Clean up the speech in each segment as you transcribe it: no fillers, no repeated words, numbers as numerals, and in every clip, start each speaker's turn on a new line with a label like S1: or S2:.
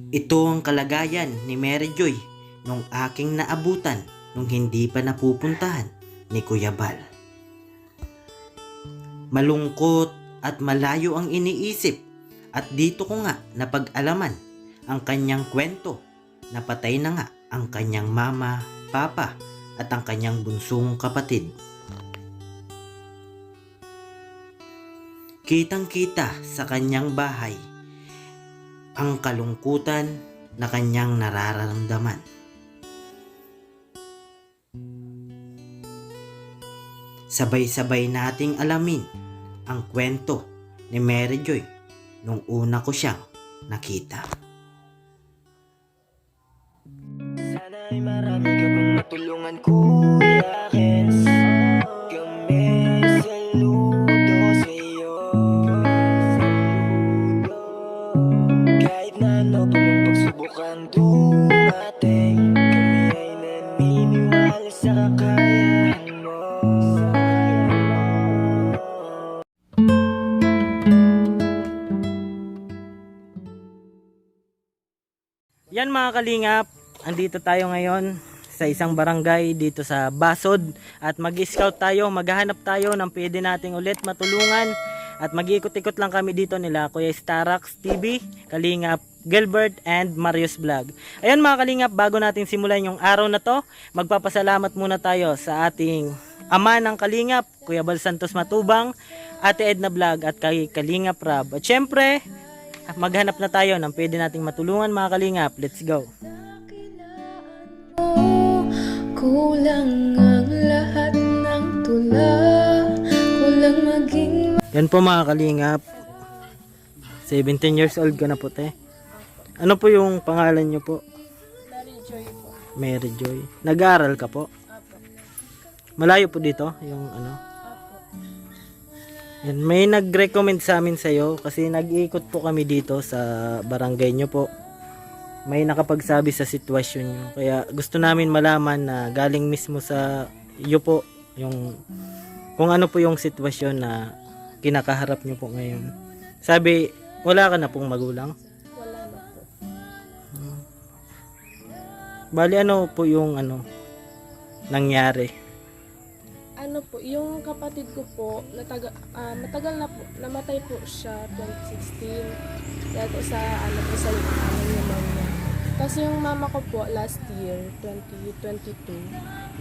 S1: Ito ang kalagayan ni Mary Joy nung aking naabutan nung hindi pa napupuntahan ni Kuya Bal. Malungkot at malayo ang iniisip at dito ko nga napag-alaman ang kanyang kwento na patay na nga ang kanyang mama, papa at ang kanyang bunsong kapatid. Kitang-kita sa kanyang bahay ang kalungkutan na kanyang nararamdaman. Sabay-sabay nating alamin ang kwento ni Mary Joy nung una ko siyang nakita.
S2: Sana ay marami ka pang matulungan, Kuya Kens. Kami saludo sa'yo. Kahit na ano pa mang pagsubukan dumating, kami ay naniniwala sa kakayahan mo.
S3: Yan mga kalingap, andito tayo ngayon sa isang barangay dito sa Basod at mag-scout tayo, maghahanap tayo ng pwede nating ulit matulungan at mag-ikot-ikot lang kami dito nila Kuya Starax TV, Kalingap Gilbert and Marius Vlog. Ayan mga kalingap, bago natin simulan yung araw na to, magpapasalamat muna tayo sa ating ama ng Kalingap, Kuya Bal Santos Matubang, Ate Edna Vlog at kay Kalingap Rab. At syempre, maghanap na tayo ng pwede nating matulungan mga kalingap. Let's go.
S4: Kulang ang lahat ng tula, kulang maging
S3: Yan po mga kalingap. 17 years old ka na po te. Ano po yung pangalan nyo po?
S4: Mary Joy po.
S3: Mary Joy. Nag-aaral ka po?
S4: Apo.
S3: Malayo po dito yung ano?
S4: Apo.
S3: Yan, may nag-recommend sa amin sa'yo kasi nag-iikot po kami dito sa barangay nyo po. May nakapagsabi sa sitwasyon nyo. Kaya gusto namin malaman na galing mismo sa iyo po yung kung ano po yung sitwasyon na kinakaharap nyo po ngayon. Sabi, wala ka na pong magulang?
S4: Wala na po.
S3: Bali ano po yung ano nangyari?
S4: Ano po, yung kapatid ko po, matagal na po, namatay po siya 2016. Dahil po sa, sa pneumonia. Kasi yung mama ko po, last year, 2022,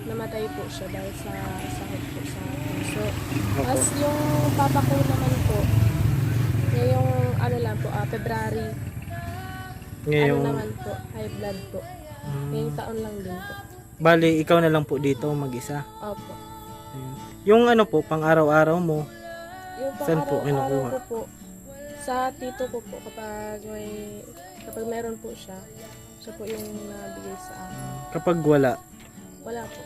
S4: namatay po siya dahil sa sakit po sa puso. Tapos yung papa ko naman po, ngayong February,
S3: Ngayong,
S4: naman po, high blood po. Ngayong taon lang din po.
S3: bali ikaw na lang po dito mag-isa.
S4: Opo.
S3: Yung ano po, pang araw-araw mo,
S4: Yung
S3: Saan po
S4: pang-araw-araw
S3: kinukuha?
S4: ko po, sa tito ko po, kapag meron po siya po yung nabigay sa akin.
S3: kapag wala,
S4: Wala po.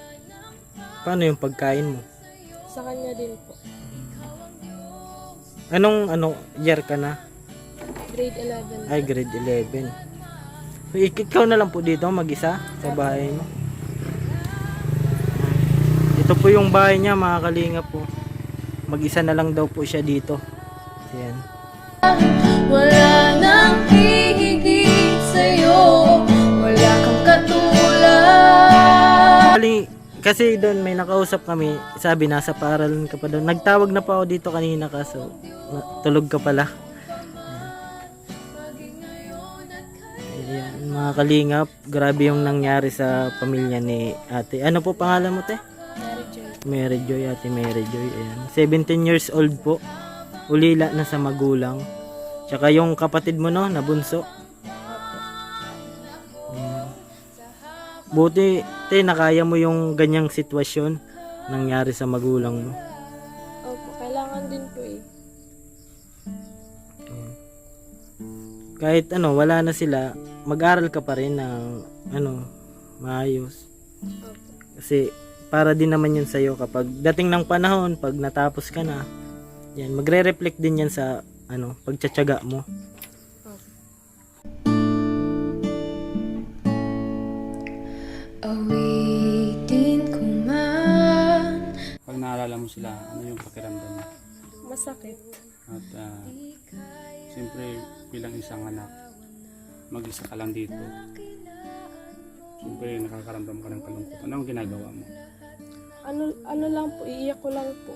S3: paano yung pagkain mo?
S4: Sa kanya din po.
S3: Anong year ka na?
S4: Grade 11.
S3: Ay, grade 11. Ikaw na lang po dito mag-isa sa bahay mo. Ito po yung bahay niya mga kalingap po. Mag-isa na lang daw po siya dito. Ayan.
S4: Wala nang hihigit sa'yo, wala kang katulad.
S3: Kasi doon may nakausap kami, sabi nasa paaralan ka pa doon. Nagtawag na pa ako dito kanina kaso tulog ka pala. Ayan, mga kalingap, grabe yung nangyari sa pamilya ni ate. Ano po pangalan mo te?
S4: Mary Joy.
S3: Mary Joy, ate Mary Joy. Ayan. 17 years old po. Ulila na sa magulang. Tsaka yung kapatid mo no, nabunso. Buti, te, nakaya mo yung ganyang sitwasyon nangyari sa magulang mo.
S4: Opo, kailangan din po eh.
S3: Kahit ano, wala na sila, mag-aral ka pa rin ng ano, maayos.
S4: Opo.
S3: Kasi para din naman yun sa'yo kapag dating ng panahon, pag natapos ka na, yan, magre-reflect din yan sa ano, pagtsatsaga mo.
S4: Awitin ko man.
S5: Pag naalala mo sila, ano yung pakiramdam mo?
S4: Masakit.
S5: At siyempre bilang isang anak, mag-isa ka lang dito. Siyempre, nakakaramdam ka ng kalungkot. Ano ang ginagawa mo?
S4: Ano lang po, iiyak ko lang po.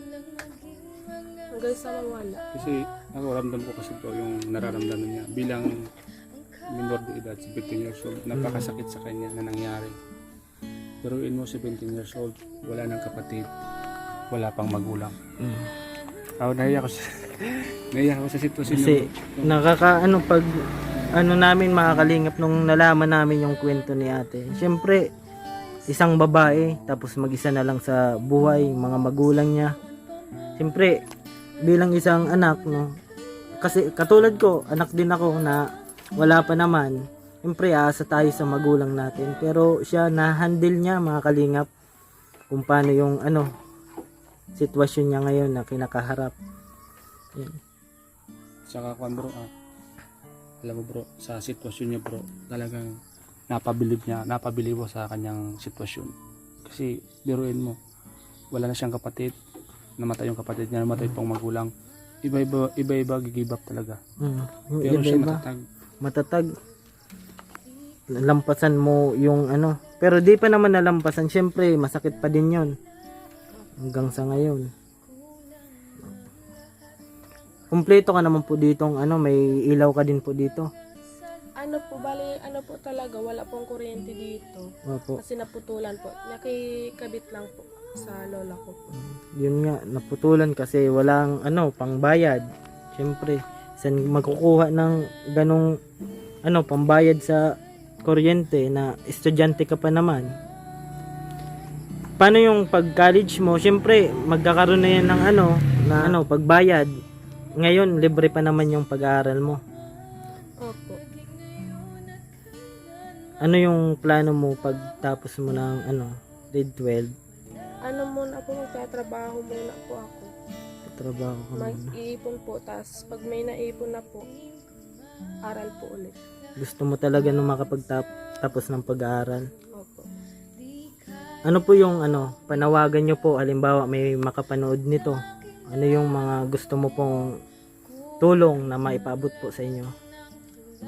S4: Hanggang sa mawala.
S5: Kasi ako ramdam ko kasi to yung nararamdaman niya bilang minor de edad, 17 years old. Napakasakit sa kanya na nangyari. Peruin mo 17 years old, wala nang kapatid, wala pang magulang. Naiyak ko sa naiyak ako sa sitwasyon
S3: Kasi
S5: niyo.
S3: pag namin mga kalingap nung nalaman namin yung kwento ni ate. Siyempre, isang babae tapos mag-isa na lang sa buhay, mga magulang niya. Siyempre, bilang isang anak, no, kasi katulad ko, anak din ako na wala pa naman. Siyempre, aasa tayo sa magulang natin. Pero siya, na-handle niya mga kalingap kung paano yung sitwasyon niya ngayon na kinakaharap. Yan.
S5: Saka kwan bro, alam mo bro, sa sitwasyon niya bro, talagang napabilib mo sa kanyang sitwasyon. Kasi biruin mo, wala na siyang kapatid, namatay yung kapatid niya, namatay pang magulang. Iba-iba give up talaga.
S3: Yung
S5: Pero siya
S3: iba-iba.
S5: matatag.
S3: Lampasan mo yung pero di pa naman nalampasan, syempre masakit pa din yon hanggang sa ngayon. Kumpleto ka naman po ditong may ilaw ka din po dito.
S4: Bali po talaga, wala pong kuryente dito.
S3: Opo.
S4: Kasi naputulan po. Nakikabit lang po sa lola ko po.
S3: Yun nga, naputulan kasi walang pangbayad. Syempre, saan magkukuha ng ganong pambayad sa kuryente na estudyante ka pa naman. Paano yung pag-college mo? Syempre, magkakaroon na yan ng pagbayad. Ngayon, libre pa naman yung pag-aaral mo.
S4: Opo.
S3: Ano yung plano mo pagtapos mo ng grade 12?
S4: Muna po, magtatrabaho muna po ako.
S3: Trabaho ka muna.
S4: Mag-iipon po, tapos pag may naipon na po, aral po ulit.
S3: Gusto mo talaga nung makapagtapos ng pag-aaral?
S4: Opo.
S3: Ano po yung panawagan nyo po, halimbawa may makapanood nito? Ano yung mga gusto mo pong tulong na maipaabot po sa inyo?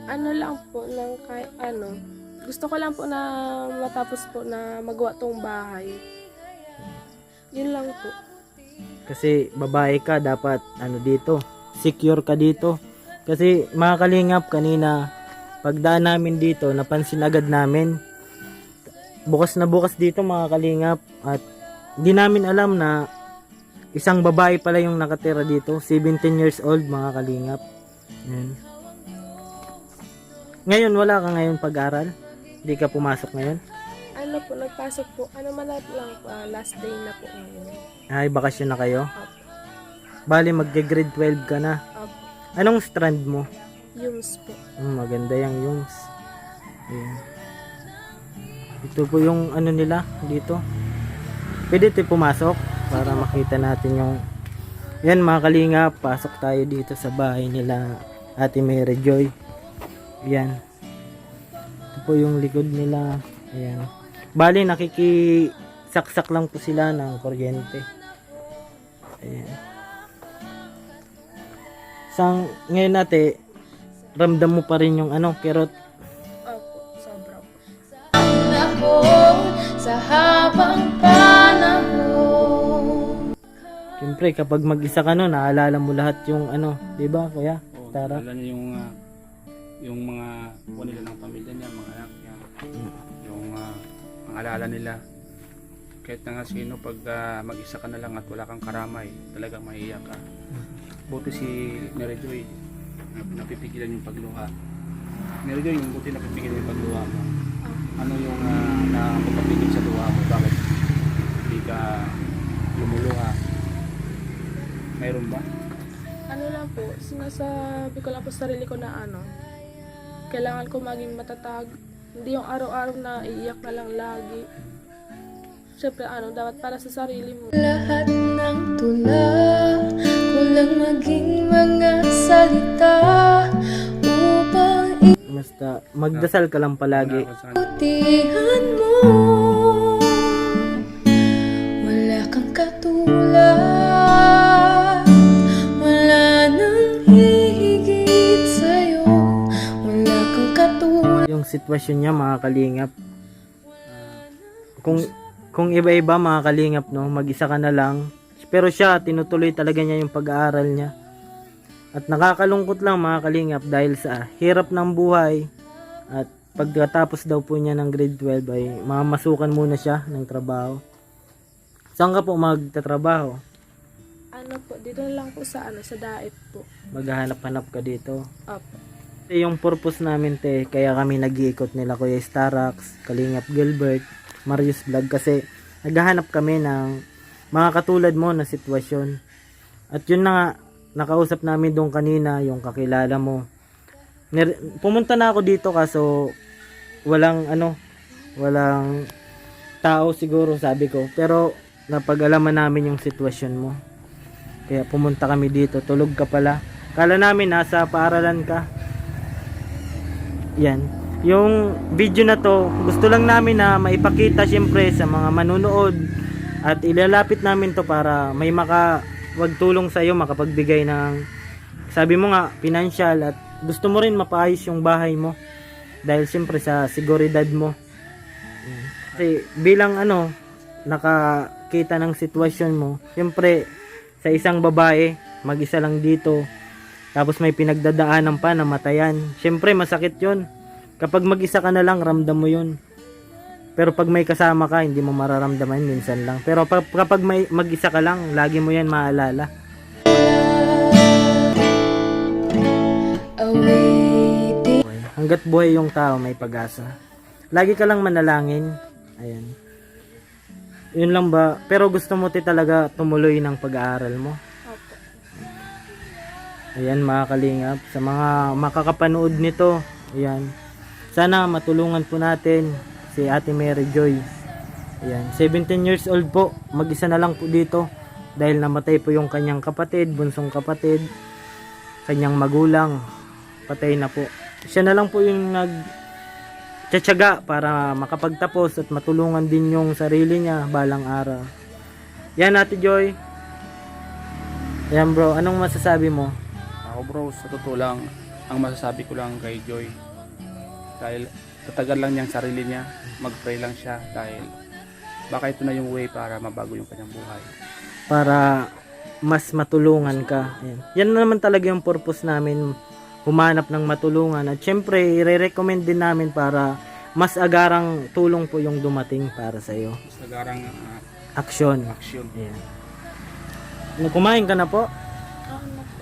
S4: Lang po, gusto ko lang po na matapos po na magawa tong bahay. Yun lang po.
S3: Kasi babae ka, dapat dito, secure ka dito. Kasi mga kalingap, kanina pagdaan namin dito, napansin agad namin bukas na bukas dito mga kalingap, at di namin alam na isang babae pala yung nakatira dito, 17 years old mga kalingap. Yan. Ngayon wala ka ngayon pag-aral? Hindi ka pumasok ngayon?
S4: Nagpasok po. Man lang po, last day na po ngayon.
S3: Ay, bakasyon na kayo?
S4: Opo.
S3: Bali mag-grade 12 ka na.
S4: Opo.
S3: Anong strand mo?
S4: Yums po.
S3: Maganda yung Yums. Ayan. Ito po yung nila dito. Pwede tayo pumasok para makita natin yung... Yan mga kalingap, pasok tayo dito sa bahay nila Ate Mary Joy. Yan. Ito po yung likod nila. Ayan. Bali nakikisaksak lang po sila ng kuryente. Ayan. Ngayon natin, ramdam mo pa rin yung kerot.
S4: Opo, sobra po.
S6: Ako sa habang panahon.
S3: Siyempre, kapag mag-isa ka naalala mo lahat yung di ba, kuya?
S5: Oo,
S3: Tara.
S5: naalala niya yung mga buwan nila ng pamilya niya, mga anak niya. Yung ang alaala nila. Kahit na nga sino, pag mag-isa ka na lang at wala kang karamay, talagang maiiyak ka. Buti si Mary Joy, napipigilan yung pagluha. Mary Joy, yung buti napipigilan yung pagluha mo. Ano yung nakapagpapigil sa luha mo? Bakit hindi ka lumuluha? Mayroon ba?
S4: Lang po, sinasabi ko lang po sa sarili ko na kailangan ko maging matatag. Hindi yung araw-araw na iiyak na lang lagi. Siyempre dapat para sa sarili mo.
S6: Lahat ng tula, kulang maging mga salita upang
S3: Basta magdasal ka lang palagi.
S6: ibutihan mo. Wala kang katulad, wala nang hihigit sa'yo. Wala kang katulad.
S3: yung sitwasyon niya mga kalingap. Kung iba-iba mga kalingap, no, mag-isa ka na lang. Pero siya, tinutuloy talaga niya yung pag-aaral niya. At nakakalungkot lang mga kalingap dahil sa hirap ng buhay. At pagkatapos daw po niya ng grade 12 ay mamasukan muna siya ng trabaho. Saan ka po magtatrabaho?
S4: Ano po, dito na lang po sa sa Daet po.
S3: Maghahanap-hanap ka dito.
S4: Opo.
S3: Yung purpose namin te, kaya kami nag-iikot nila Kuya Starax, Kalingap Gilbert, Marius Vlog kasi naghahanap kami ng mga katulad mo na sitwasyon. At yun na nga, nakausap namin doon kanina yung kakilala mo. Pumunta na ako dito kaso walang tao siguro sabi ko. Pero napag-alaman namin yung sitwasyon mo. Kaya pumunta kami dito, tulog ka pala. Kala namin nasa paaralan ka. Yan. Yung video na to, gusto lang namin na maipakita syempre sa mga manunood at ilalapit namin to para may makawagtulong sa iyo, makapagbigay ng sabi mo nga, financial at gusto mo rin mapaayos yung bahay mo dahil syempre sa seguridad mo. Yan. Kasi bilang nakakita ng sitwasyon mo, syempre sa isang babae, mag-isa lang dito, tapos may pinagdadaanan pa, namatayan. Syempre, masakit yun. Kapag mag-isa ka na lang, ramdam mo yun. Pero pag may kasama ka, hindi mo mararamdaman, minsan lang. Pero kapag may mag-isa ka lang, lagi mo yan maalala.
S6: Awaiting.
S3: Hanggat buhay yung tao, may pag-asa. Lagi ka lang manalangin. Ayan. Yun lang ba? Pero gusto mo talaga tumuloy ng pag-aaral mo?
S4: Opo.
S3: Ayan mga kalingap, sa mga makakapanood nito, ayan, sana matulungan po natin si Ate Mary Joy. Ayan, 17 years old po, mag-isa na lang po dito dahil namatay po yung kanyang kapatid, bunsong kapatid, kanyang magulang, patay na po. Siya na lang po yung nagtsatsaga para makapagtapos at matulungan din yung sarili niya balang araw. Yan Ate Joy. Yan bro, anong masasabi mo?
S5: Ako bro, sa totoo lang, ang masasabi ko lang kay Joy, dahil tatagal lang niyang sarili niya, mag-pray lang siya dahil baka ito na yung way para mabago yung kanyang buhay.
S3: Para mas matulungan ka. Ayan. Yan naman talaga yung purpose namin, humanap ng matulungan. At syempre, i-recommend din namin para mas agarang tulong po yung dumating para sa iyo.
S5: Mas nagarang
S3: Action.
S5: action.
S3: Ayan. Kumain ka na po?
S4: Ako na po.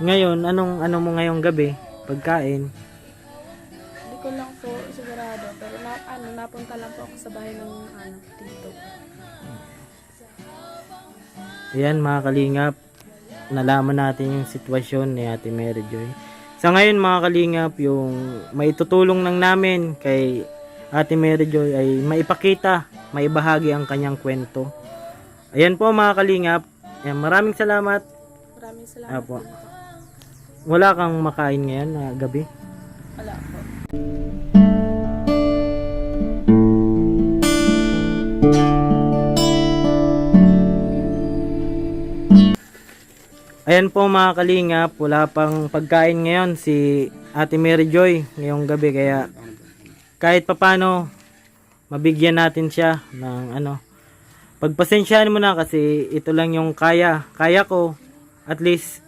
S3: Ngayon, ano mo ngayong gabi? Pagkain?
S4: Hindi ko lang po sigurado. Pero napunta lang po ako sa bahay ng tito.
S3: Ayan mga kalingap, nalaman natin yung sitwasyon ni Ate Mary Joy. Sa ngayon mga kalingap, yung maitutulong lang namin kay Ate Mary Joy ay maipakita, maibahagi ang kanyang kwento. Ayan po mga kalingap, ayan, maraming salamat.
S4: Maraming salamat
S3: Apo.
S4: din po.
S3: Wala kang makain ngayon na gabi?
S4: Wala po.
S3: Ayan po mga kalingap, wala pang pagkain ngayon si Ate Mary Joy ngayong gabi kaya kahit papano mabigyan natin siya ng pagpasensyahan mo na kasi ito lang yung kaya ko, at least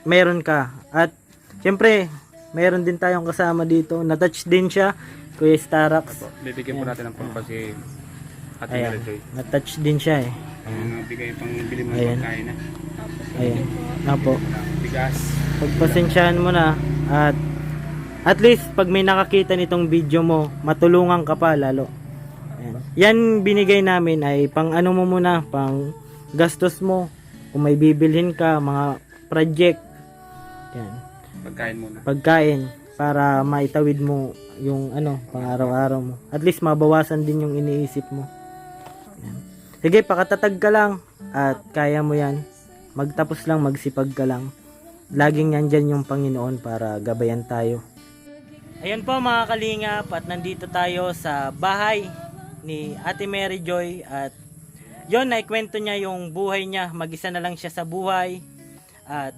S3: meron ka. At syempre meron din tayong kasama dito, na-touch din siya, Kuya Starax.
S5: Bibigyan po natin ng purpose si Ate
S3: Ayan,
S5: Mary Joy.
S3: na-touch din siya eh.
S5: Ang bigay pang bili mo ng
S3: Ayan.
S5: pagkain na.
S3: Ayan, po.
S5: Bigas.
S3: Pagpasensyahan mo na at least pag may nakakita nitong video mo, matulungan ka pa lalo. Ayan. Yan binigay namin ay pang mo muna, pang gastos mo. Kung may bibilhin ka, mga project. Yan.
S5: Pagkain muna.
S3: Pagkain para maitawid mo yung pang araw-araw mo. At least mabawasan din yung iniisip mo. Yan. Sige, pakatatag ka lang at kaya mo yan. Magtapos lang, magsipag ka lang. Laging nandyan yung Panginoon para gabayan tayo. Ayan po mga kalingap, at nandito tayo sa bahay ni Ate Mary Joy at yon, naikwento niya yung buhay niya, mag-isa na lang siya sa buhay at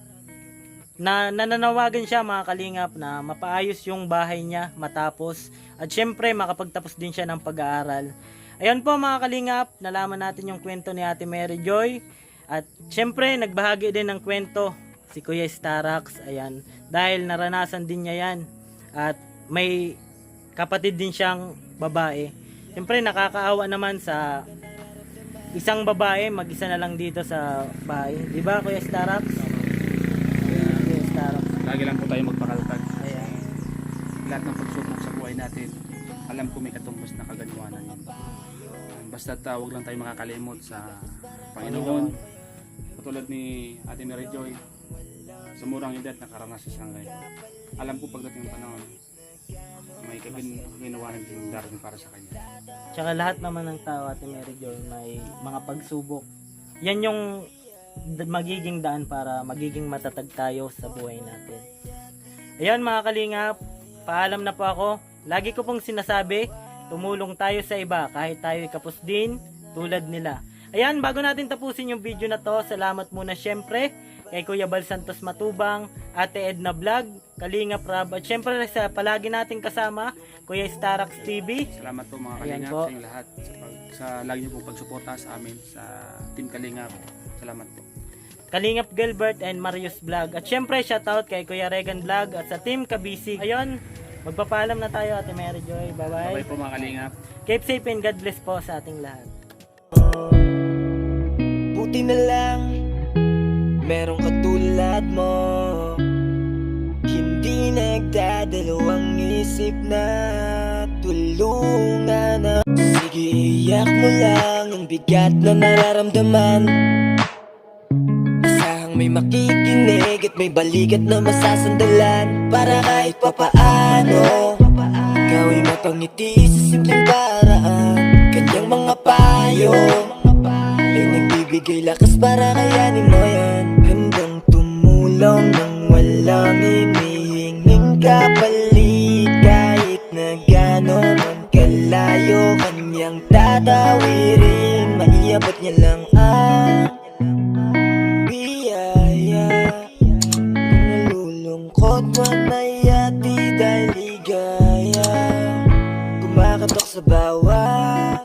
S3: nananawagan siya mga kalingap na mapaayos yung bahay niya matapos at syempre makapagtapos din siya ng pag-aaral. Ayun po mga kalingap, nalaman natin yung kwento ni Ate Mary Joy at syempre nagbahagi din ng kwento si Kuya Starax, ayan, dahil naranasan din niya yan at may kapatid din siyang babae. Syempre nakakaawa naman sa isang babae mag-isa na lang dito sa bahay, di ba Kuya Starax? Kuya Starax.
S5: Lagi lang po tayo magpakaltag.
S3: Ayan.
S5: Lahat ng pagsubok sa buhay natin, alam ko may katumbas na kaganawanan yun. Basta huwag lang tayo makakalimot sa Panginoon. Katulad ni Ate Mary Joy, sa murang edad nakaranas siya ngayon. Alam ko pagdating ng panahon, may kaganawanan din darating para sa kanya.
S3: Tsaka lahat naman ng tao, Ate Mary Joy, may mga pagsubok. Yan yung magiging daan para magiging matatag tayo sa buhay natin. Ayan mga kalingap, paalam na po ako. Lagi ko pong sinasabi, tumulong tayo sa iba kahit tayo kapos din tulad nila. Ayan, bago natin tapusin yung video na to, salamat muna syempre kay Kuya Bal Santos Matubang, Ate Edna Vlog, Kalingap Rab, at syempre sa palagi nating kasama, Kuya Starax TV.
S5: Salamat po mga
S3: Ayan
S5: Kalingap
S3: po.
S5: sa inyong lahat sa lagi niyo pong pagsuporta sa amin sa Team Kalingap. Salamat po.
S3: Kalingap Gilbert and Marius Vlog. At syempre, shoutout kay Kuya Regan Vlog at sa Team Kabisi. Ayun, magpapaalam na tayo Ate Mary Joy. Bye-bye.
S5: Bye po mga Kalingap.
S3: Keep safe and God bless po sa ating lahat.
S2: Buti na lang merong katulad mo, hindi nagdadalawang isip na tulungan na. Sige, iyak mo lang ang bigat na nararamdaman. Asahang may makikinig at may balikat na masasandalan. Para kahit papaano gawin mapangiti sa simpleng paraan. Kanyang mga payo ay nagbibigay lakas para kayanin mo yan. Handang tumulong nang walang hinihinging kapalit. Kahit na gano'n man kalayo kanyang tatawirin, maiabot niya lang ang biyaya. Kung nalulungkot man ay ati dahil ligaya, kumakatok sa bawat